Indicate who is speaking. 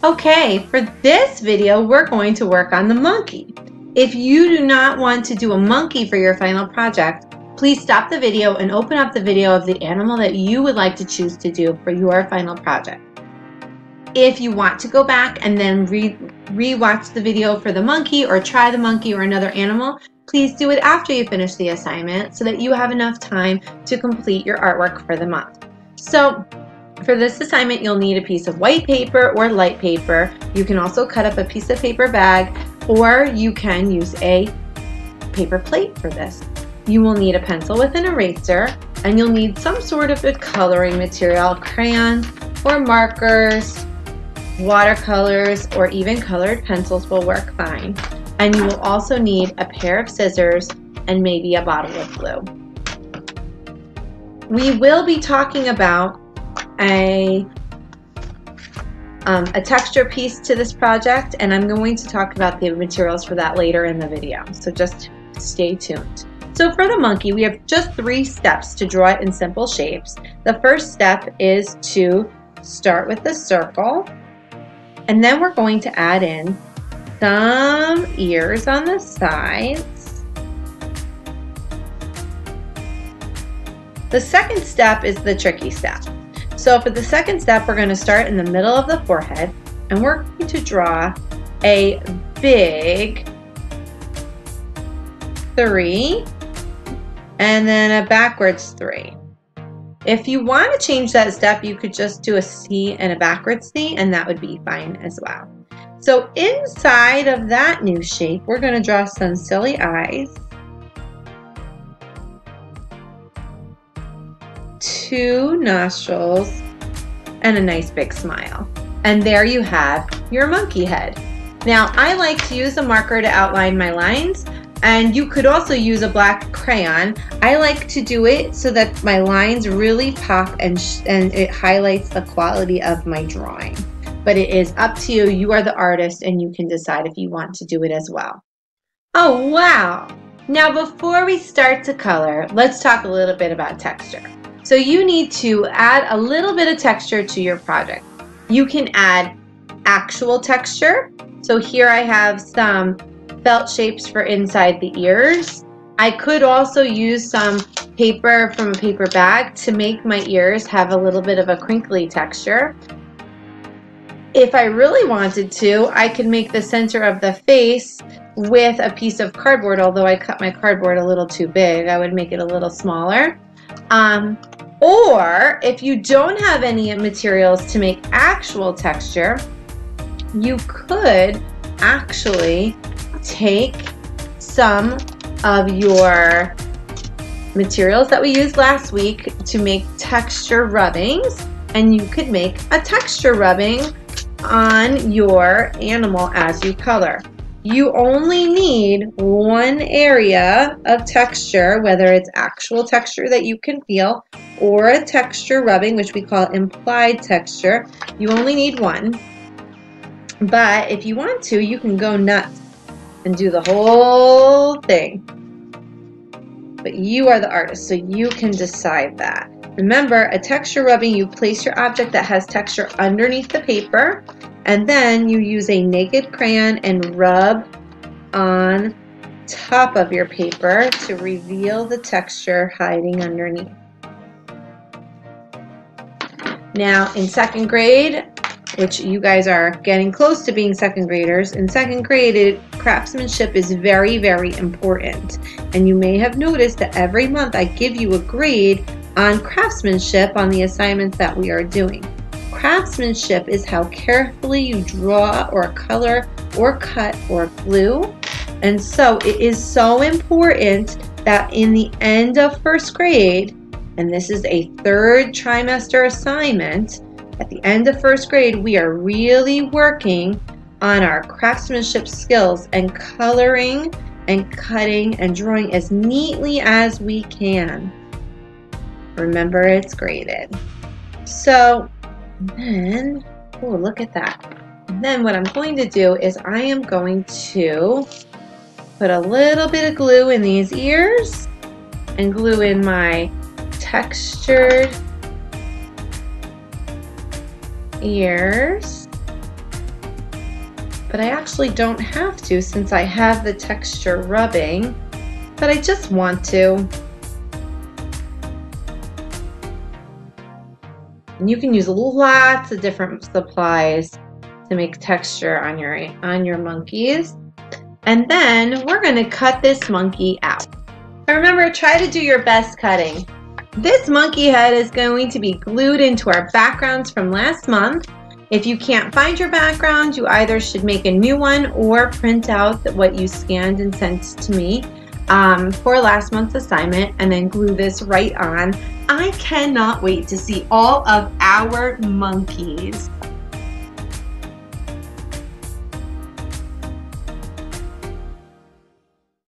Speaker 1: Okay, for this video, we're going to work on the monkey. If you do not want to do a monkey for your final project, please stop the video and open up the video of the animal that you would like to choose to do for your final project. If you want to go back and then re-watch the video for the monkey or try the monkey or another animal, please do it after you finish the assignment so that you have enough time to complete your artwork for the month. So for this assignment, you'll need a piece of white paper or light paper. You can also cut up a piece of paper bag, or you can use a paper plate for this. You will need a pencil with an eraser, and you'll need some sort of a coloring material, crayons or markers, watercolors, or even colored pencils will work fine. And you will also need a pair of scissors and maybe a bottle of glue. We will be talking about a texture piece to this project, and I'm going to talk about the materials for that later in the video, so just stay tuned. So for the monkey, we have just 3 steps to draw it in simple shapes. The first step is to start with the circle, and then we're going to add in some ears on the sides. The second step is the tricky step. So for the second step, we're going to start in the middle of the forehead, and we're going to draw a big 3 and then a backwards 3. If you want to change that step, you could just do a C and a backwards C, and that would be fine as well. So inside of that new shape, we're going to draw some silly eyes, 2 nostrils, and a nice big smile. And there you have your monkey head. Now, I like to use a marker to outline my lines, and you could also use a black crayon. I like to do it so that my lines really pop and it highlights the quality of my drawing. But it is up to you. You are the artist, and you can decide if you want to do it as well. Oh, wow! Now, before we start to color, let's talk a little bit about texture. So you need to add a little bit of texture to your project. You can add actual texture. So here I have some felt shapes for inside the ears. I could also use some paper from a paper bag to make my ears have a little bit of a crinkly texture. If I really wanted to, I could make the center of the face with a piece of cardboard, although I cut my cardboard a little too big. I would make it a little smaller. Or if you don't have any materials to make actual texture, you could actually take some of your materials that we used last week to make texture rubbings, and you could make a texture rubbing on your animal as you color. You only need one area of texture, whether it's actual texture that you can feel or a texture rubbing, which we call implied texture. You only need one. But if you want to, you can go nuts and do the whole thing. But you are the artist, so you can decide that. Remember, a texture rubbing, you place your object that has texture underneath the paper, and then you use a naked crayon and rub on top of your paper to reveal the texture hiding underneath. Now, in 2nd grade, which you guys are getting close to being 2nd graders, in 2nd grade, craftsmanship is very, very important. And you may have noticed that every month I give you a grade on craftsmanship on the assignments that we are doing. Craftsmanship is how carefully you draw or color or cut or glue. And so it is so important that in the end of 1st grade, and this is a 3rd trimester assignment, at the end of 1st grade, we are really working on our craftsmanship skills and coloring and cutting and drawing as neatly as we can. Remember, it's graded. So then, oh, look at that. And then what I'm going to do is I am going to put a little bit of glue in these ears and glue in my textured ears. but I actually don't have to since I have the texture rubbing, but I just want to. And you can use lots of different supplies to make texture on your monkeys. And then we're going to cut this monkey out. And remember, try to do your best cutting. This monkey head is going to be glued into our backgrounds from last month. If you can't find your background, you either should make a new one or print out what you scanned and sent to me for last month's assignment and then glue this right on. I cannot wait to see all of our monkeys.